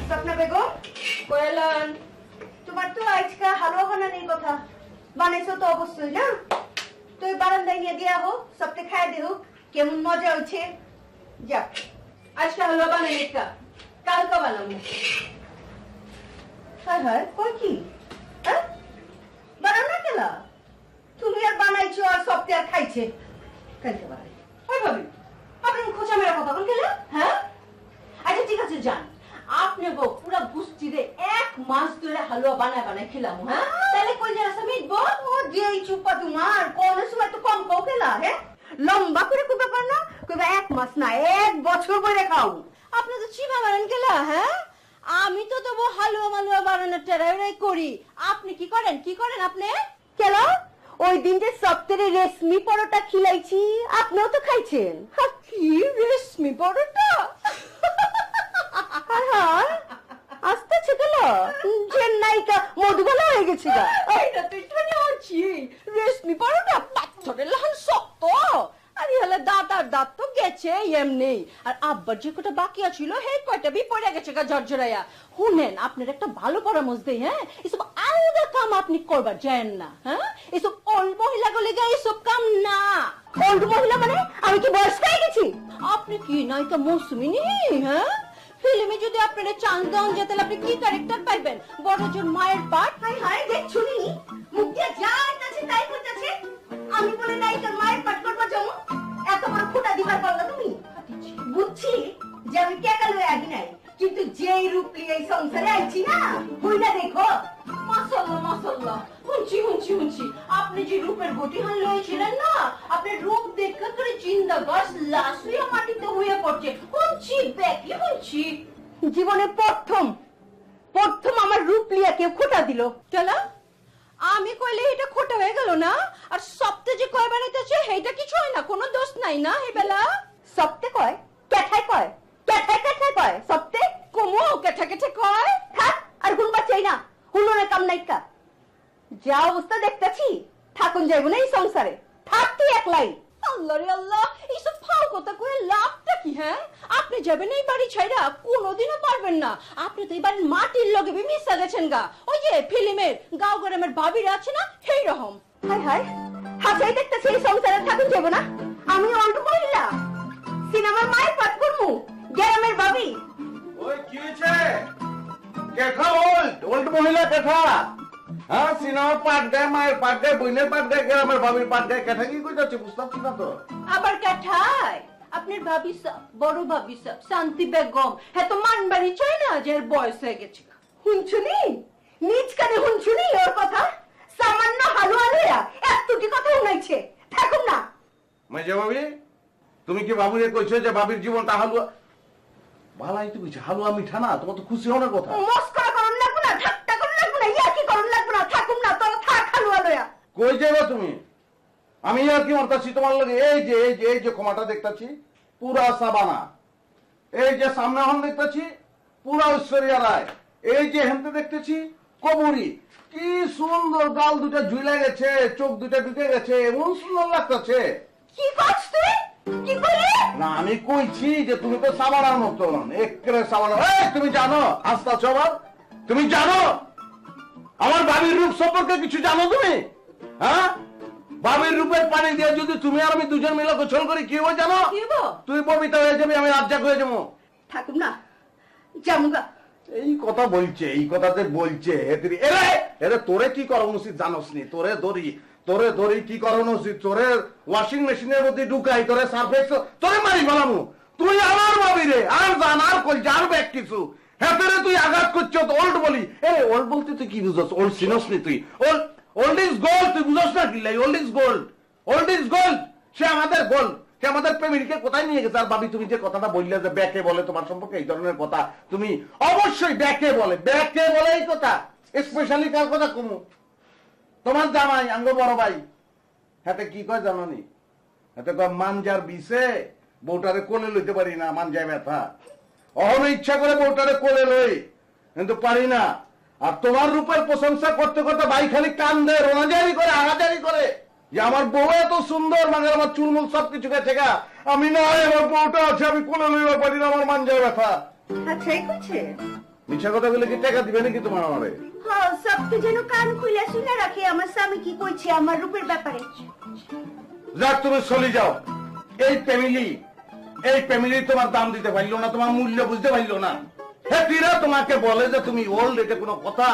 সপনা বেগম কইলেন তোমার তো আজকে হালুয়া বানানোর কথা বানাইছো তো অবশ্যই না তুই বারান্দায় নিয়ে দিয়া হোক সবকে খাই দেও কেমন মজা হচ্ছে যাক আজকে হালুয়া বানাই একটা কালকে বানাবো হ্যাঁ হ্যাঁ কই কি হ্যাঁ বানাও না কেলা তুমি আর বানাইছো আর সবকে আর খাইছে কালকে বানাই ওই ভাবি আপনি খোঁচা মেরা কথা বল কেলা হ্যাঁ আচ্ছা ঠিক আছে যান আপনি গো পুরা গুষ্টিরে এক মাস ধরে হালুয়া বানায় খেলাম হ্যাঁ তাহলে কই যে রাসা মিটবো ও যেই চুপা তোমার কোন সময় তো কম কও কেলা হ্যাঁ লম্বা করে কইবা পার না কইবা এক মাস না এক বছর ধরে খাও আপনি তো চিবা মারেন কেলা হ্যাঁ আমি তো তবু হালুয়া মালুয়া বানানোর ট্রাই করি আপনি কি করেন আপনি কেলা ওই দিন যে সপ্তাহে রেশমি পরোটা খিলাইছি আপনিও তো খাইছেন কি রেশমি পরোটা হ্যাঁ আস্তে ছিল চেন্নাইকা মধুবালা হয়ে গেছি গা এইটা তুই শুনে হচ্ছি রেশমি পরোটা পাথরের লাহান শক্ত আর হলে দাঁত তো গেছে এমনি আর আব্বার যে কটা বাকি আছিল হে কয়টা বি পড়ে গেছে গা ঝরঝরাইয়া শুনেন আপনার একটা ভালো পরামর্শ দেই হ্যাঁ এসব আলাদা কাম আপনি করবার যান না হ্যাঁ এসব ওল্ড মহিলা গলে গা এসব কাম না ওল্ড মহিলা মানে আমি কি বয়স হয়ে গেছি আপনি কি নায়িকা মৌসুমী নি হ্যাঁ ফিল্মে যদি আপনারা চান্স দেন যে তাহলে আপনি কি ক্যারেক্টার পাইবেন বড়জন মায়ের পার্ট হাই হাই দেখছো নি মুখ দিয়ে যা আইতাছে তাই কইতাছে আমি বলে নাই তোর মায়ের পাঠ করবা যাও এত বড় ফুটা দিবার পারলা তুমি বুঝছি যে আমি টাকা লয়ে আগি নাই কিন্তু যেই রূপ লিয়ে এই সংসারে আইছি না হইনা দেখো মাশাআল্লাহ শুনছি আপনি যে রূপের গটি হান লয়েছিলেন না আপনার রূপ দেখে করে জিন্দা গাছ লাশ হয়ে মাটিতে হয়ে পড়ছে শুনছি জীবনে প্রথম আমার রূপ লিয়া কেউ খোটা দিল কেলা আমি কইলে এটা খোটা হয়ে গেল না আর সপ্তাহে যে কয় বানাইতেছে সেইটা কিছু হয় না কোনো দোষ নাই না এই বেলা সপ্তে কয় কেঠায় কয় সপ্তে কমো কেঠা কয় থাক আর গুনবা চাই না হুলনের কাম নাইকা যা অবস্থা দেখতেছি থাকুন যাইব না এই সংসারে থাক তুই একলাই আল্লাহ রে আল্লাহ এইসব ফাও কথা কয়ে লাভটা কি হ্যাঁ আপনি যাবেন এই বাড়ি ছাইরা কোনোদিনও পারবেন না আপনি তো এই বাড়ির মাটির লগে মিশা গেছেন গা ওই যে ফিল্মের গাঁও গ্রামের ভাবিরা আছে না সেই রকম হাই হাই হাসাই দেখতেছি এই সংসারে থাকুন যাইব না আমি অল্প মহিলা সিনেমার মায়ের পাঠ করমু গ্রামের ভাবি ওই কি হয়েছে কেঠা ওল্ড মহিলা কেঠা হ্যাঁ সিনেমার পাট গায়ে মায়ের পাট গায়ে বইনের পাট গায়ে গ্রামের ভাবির পাট গায়ে কেঠা কি কই যাচ্ছে বুঝতে পারছি না তো আবার কাঠায় আপনার ভাবি সব বড় ভাবি সব শান্তি বেগম হ্যাঁ তো মানবাড়ি চাই না যে এর বয়স হয়ে গেছে হুনছুনি নিজ কানে হুনছুনি ওর কথা সামান্য হালুয়া লইয়া এতটি কথা শুনাইছে থাকুন না মেজে ভাবি তুমি কি বাবুরে কইছো যে বাবির জীবনটা হালুয়া ভালাই তো কইছো হালুয়া মিঠা না তোমার তো খুশি হওয়ার কথা মস্করা করুন লাগবো না ঠাট্টা করুন লাগবো না ইয়া কি করুন লাগবো না থাকুন না তোর থাক হালুয়া লইয়া কই যাবে তুমি আমি আর কি মারতাছি তোমার লগে এই যে ক্ষমাটা দেখতাছি পুরা সাবানা এই যে সামনে হন দেখতেছি পুরা ঐশ্বরিয়া রায় এই যে হেনতে দেখতেছি কবরী কি সুন্দর গাল দুটা ঝুলে গেছে চোখ দুটা ঢুকে গেছে এমন সুন্দর লাগতেছে কি করছ তুই কি করলি না আমি কইছি যে তুমি তো সাবানার মতন একরে সাবানা এই তুমি জানো আস্তা সবার তুমি জানো আমার বাবির রূপ সম্পর্কে কিছু জানো তুমি হ্যাঁ বাবির রূপের পানি দিয়ে যদি তুমি আর আমি দুজন মিলে গোসল করি কি হবে জানো কি হবো? তুই ববিতা হয়ে যাবি আমি রাজ্জাক হয়ে যাবো থাকুন না জামুগা এই কথা বলছে এই কথাতে বলছে এরে তোরে কি করানো উচিত জানোস নি তোরে ধরি কি করানো উচিত তোরে ওয়াশিং মেশিনের মধ্যে ঢুকাই তোরে সার্ফেক্স তোরে মারি ফেলামু তুই আমার ভাবি রে আর জান আর কই যার ব্যাগ কিছু হেতেরে তুই আঘাত করছো ওল্ড বলি ওল্ড বলতে তুই কি বুঝছস ওল্ড সিনস নি তুই ওল্ড ইজ গোল্ড তুই বুঝছস না কি লাই ওল্ড ইজ গোল্ড সে আমাদের গোল্ড সে আমাদের প্রেমিককে কোথায় নিয়ে গেছে আর ভাবি তুমি যে কথাটা বললে যে ব্যাকে বলে তোমার সম্পর্কে এই ধরনের কথা তুমি অবশ্যই ব্যাকে বলে এই কথা স্পেশালি কার কথা কমু তোমার জামাই আঙ্গ বড় ভাই হাতে কি কয় জানো নি হাতে কয় মানজার বিষে বউটারে কোলে লইতে পারি না মানজায় ব্যথা অহন ইচ্ছা করে বউটারে কোলে লই কিন্তু পারি না আর তোমার রূপের প্রশংসা করতে করতে ভাই খালি কান্দে রোনাজারি করে আগাজারি করে যে আমার বউ এত সুন্দর মানে আমার চুলমুল সবকিছু গেছে গা আমি না আমার বউটা আছে আমি কোলে লইবার পারি না আমার মানজায় ব্যথা আচ্ছা এই করছে মিথ্যা কথা বলে কি টাকা দিবে নাকি তোমার আমারে? হ্যাঁ, সবকে যেন কান খুলে শুনে রাখে আমার স্বামী কি কইছে আমার রূপের ব্যাপারে। যাক তুমি চলে যাও। এই ফ্যামিলি তোমার দাম দিতে পারলো না, তোমার মূল্য বুঝতে পারলো না। হ্যাপিরা তোমাকে বলে যে তুমি ওল্ড, এটা কোনো কথা?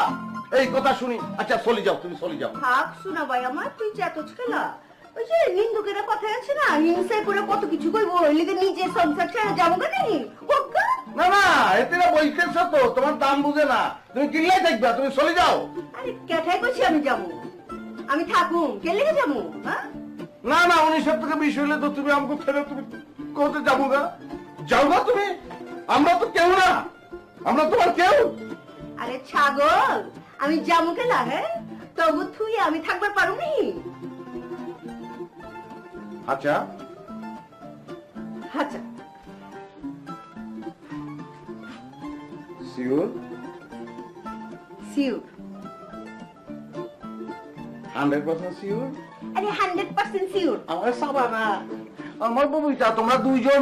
এই কথা শুনি। আচ্ছা চলে যাও, তুমি চলে যাও। থাক শোনা ভাই আমার, তুই চাতচ খেলা। ওই যে নিন্দুকেরা কথা আছে না, হিংসায় করে কত কিছু কইবো, ওই লিগে নিজে সংসার ছেড়ে যাবো কেন? না না, এতেরা বলতেছ তো, তোমার দাম বুঝে না। তুমি কিল্লাই দেখবা, তুমি চলে যাও। আরে কেঠাই কইছি আমি যাবো? আমি থাকুম, কে লেগে যাবো? হ্যাঁ, না না, 19 থেকে 20 হইলে তো তুমি আমাকে ফেরত তুমি কোথাতে যাবো গা? যাও না তুমি। আমরা তো কেউ না, আমরা তোমার কেউ। আরে ছাগল, আমি যাবো কেলা? হ্যাঁ, তবু তুই আমি থাকবার পারু নি? আচ্ছা আচ্ছা, শিওর? শিওর। 100% শিওর? আরে 100% শিওর। আমার সাবা না, আমার বউটা, তোমরা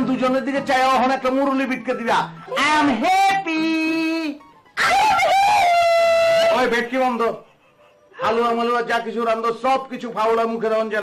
দুজনের দিকে চাই, এখন একটা মুরুলি বিটকে দিবা। I am happy. ওই বেটকি বন্ধ, হালুয়া মালুয়া যা কিছু রান্ধো সব কিছু ফাউলা মুখে দেওয়া